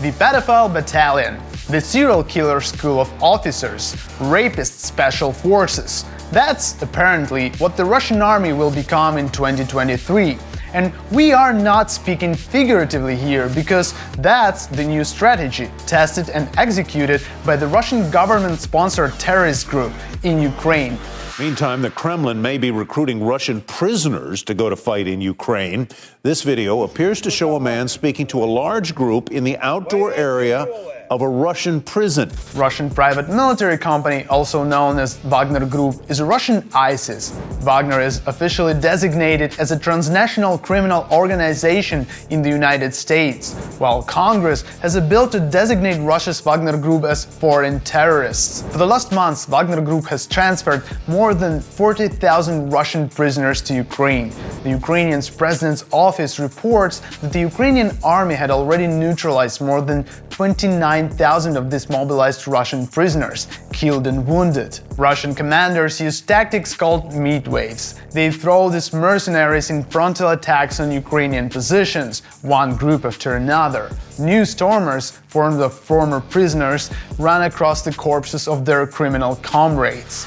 the pedophile battalion, the serial killer school of officers, rapist special forces. That's apparently what the Russian army will become in 2023. And we are not speaking figuratively here, because that's the new strategy tested and executed by the Russian government-sponsored terrorist group in Ukraine. Meantime, the Kremlin may be recruiting Russian prisoners to go to fight in Ukraine. This video appears to show a man speaking to a large group in the outdoor area of a Russian prison. Russian private military company, also known as Wagner Group, is a Russian ISIS. Wagner is officially designated as a transnational criminal organization in the United States, while Congress has a bill to designate Russia's Wagner Group as foreign terrorists. For the last months, Wagner Group has transferred more than 40,000 Russian prisoners to Ukraine. The Ukrainian president's office reports that the Ukrainian army had already neutralized more than 29,000 of these mobilized Russian prisoners, killed and wounded. Russian commanders use tactics called meat waves. They throw these mercenaries in frontal attacks on Ukrainian positions, one group after another. New stormers, formed of former prisoners, run across the corpses of their criminal comrades.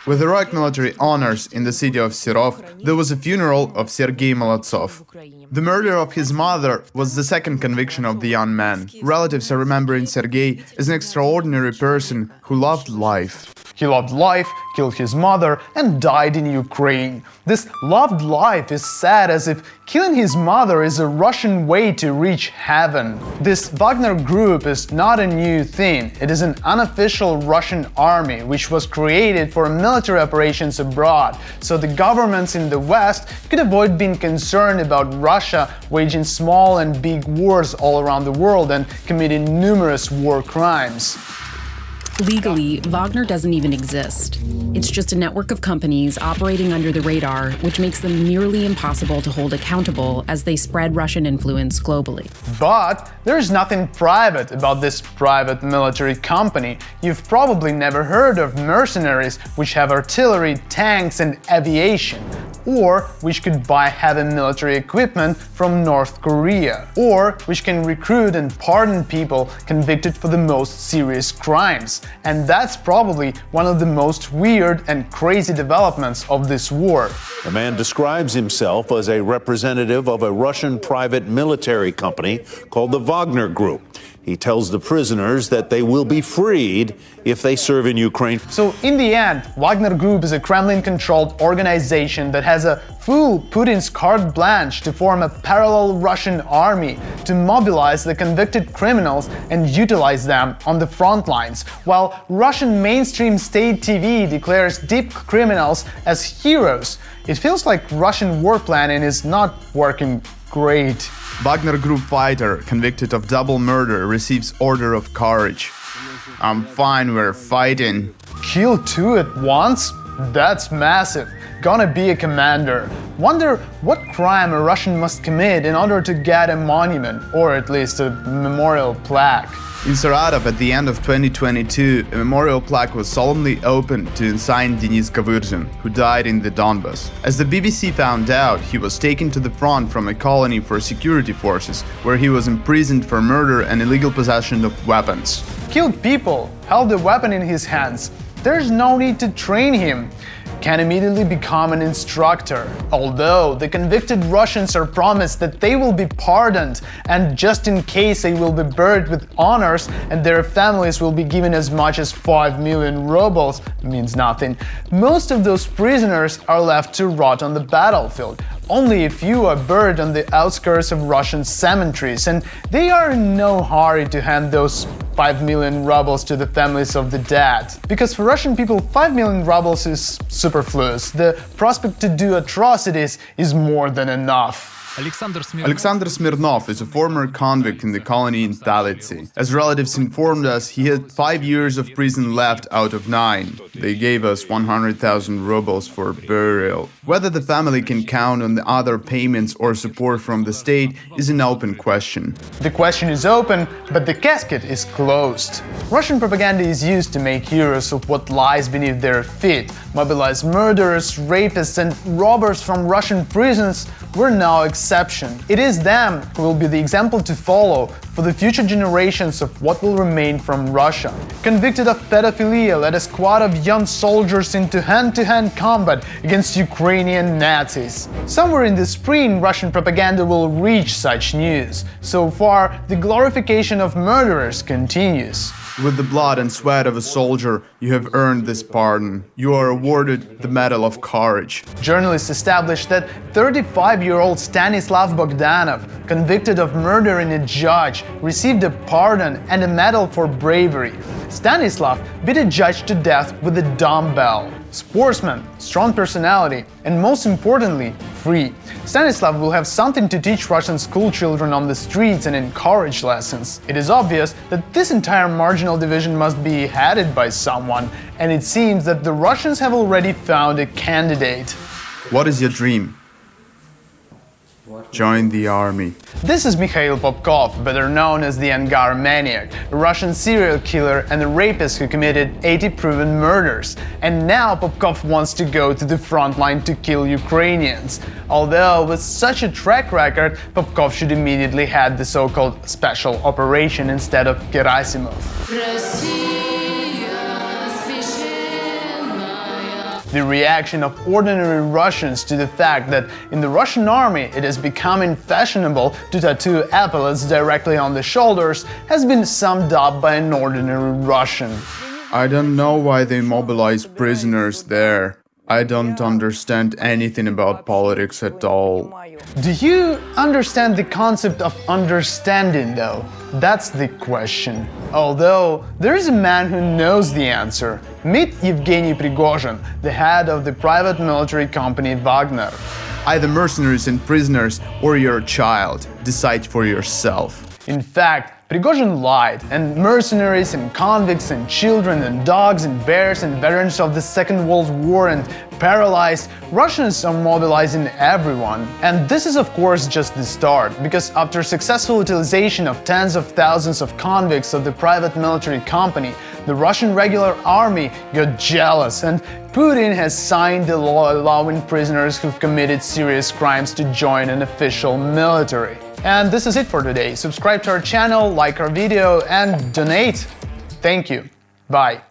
With heroic military honors in the city of Serov, there was a funeral of Sergei Molodtsov. The murder of his mother was the second conviction of the young man. Relatives are remembering Sergei as an extraordinary person who loved life. He loved life, killed his mother, and died in Ukraine. This loved life is sad, as if killing his mother is a Russian way to reach heaven. This Wagner Group is not a new thing. It is an unofficial Russian army which was created for military operations abroad, so the governments in the West could avoid being concerned about Russia waging small and big wars all around the world and committing numerous war crimes. Legally, Wagner doesn't even exist. It's just a network of companies operating under the radar, which makes them nearly impossible to hold accountable as they spread Russian influence globally. But there's nothing private about this private military company. You've probably never heard of mercenaries which have artillery, tanks, and aviation, or which could buy heavy military equipment from North Korea, or which can recruit and pardon people convicted for the most serious crimes. And that's probably one of the most weird and crazy developments of this war. The man describes himself as a representative of a Russian private military company called the Wagner Group. He tells the prisoners that they will be freed if they serve in Ukraine. So in the end, Wagner Group is a Kremlin-controlled organization that has a full Putin's carte blanche to form a parallel Russian army, to mobilize the convicted criminals and utilize them on the front lines, while Russian mainstream state TV declares deep criminals as heroes. It feels like Russian war planning is not working great. Wagner Group fighter convicted of double murder receives Order of Courage. I'm fine, we're fighting. Kill two at once? That's massive. Gonna be a commander. Wonder what crime a Russian must commit in order to get a monument, or at least a memorial plaque. In Saratov, at the end of 2022, a memorial plaque was solemnly opened to ensign Denis Kavyrzhin, who died in the Donbas. As the BBC found out, he was taken to the front from a colony for security forces, where he was imprisoned for murder and illegal possession of weapons. Killed people, held a weapon in his hands. There's no need to train him. Can immediately become an instructor, although the convicted Russians are promised that they will be pardoned, and just in case they will be buried with honors and their families will be given as much as 5 million rubles, means nothing. Most of those prisoners are left to rot on the battlefield. Only a few are buried on the outskirts of Russian cemeteries, and they are in no hurry to hand those 5 million rubles to the families of the dead. Because for Russian people, 5 million rubles is superfluous. The prospect to do atrocities is more than enough. Alexander Smirnov is a former convict in the colony in Talitsy. As relatives informed us, he had 5 years of prison left out of 9. They gave us 100,000 rubles for burial. Whether the family can count on the other payments or support from the state is an open question. The question is open, but the casket is closed. Russian propaganda is used to make heroes of what lies beneath their feet, mobilize murderers, rapists, and robbers from Russian prisons were no exception. It is them who will be the example to follow for the future generations of what will remain from Russia. Convicted of pedophilia, led a squad of young soldiers into hand-to-hand combat against Ukrainian Nazis. Somewhere in the spring, Russian propaganda will reach such news. So far, the glorification of murderers continues. With the blood and sweat of a soldier, you have earned this pardon. You are awarded the Medal of Courage. Journalists established that 35-year-old Stanislav Bogdanov, convicted of murdering a judge, received a pardon and a medal for bravery. Stanislav beat a judge to death with a dumbbell. Sportsman, strong personality, and most importantly, free. Stanislav will have something to teach Russian school children on the streets and encourage lessons. It is obvious that this entire marginal division must be headed by someone, and it seems that the Russians have already found a candidate. What is your dream? Join the army. This is Mikhail Popkov, better known as the Angar Maniac, a Russian serial killer and a rapist who committed 80 proven murders. And now Popkov wants to go to the front line to kill Ukrainians. Although with such a track record, Popkov should immediately head the so-called special operation instead of Gerasimov. The reaction of ordinary Russians to the fact that in the Russian army it is becoming fashionable to tattoo epaulets directly on the shoulders has been summed up by an ordinary Russian. I don't know why they mobilize prisoners there. I don't understand anything about politics at all. Do you understand the concept of understanding, though? That's the question. Although, there is a man who knows the answer. Meet Yevgeny Prigozhin, the head of the private military company Wagner. Either mercenaries and prisoners or your child. Decide for yourself. In fact, Prigozhin lied, and mercenaries and convicts and children and dogs and bears and veterans of the Second World War and paralyzed Russians are mobilizing everyone. And this is of course just the start, because after successful utilization of tens of thousands of convicts of the private military company, the Russian regular army got jealous, and Putin has signed the law allowing prisoners who've committed serious crimes to join an official military. And this is it for today. Subscribe to our channel, like our video, and donate. Thank you. Bye.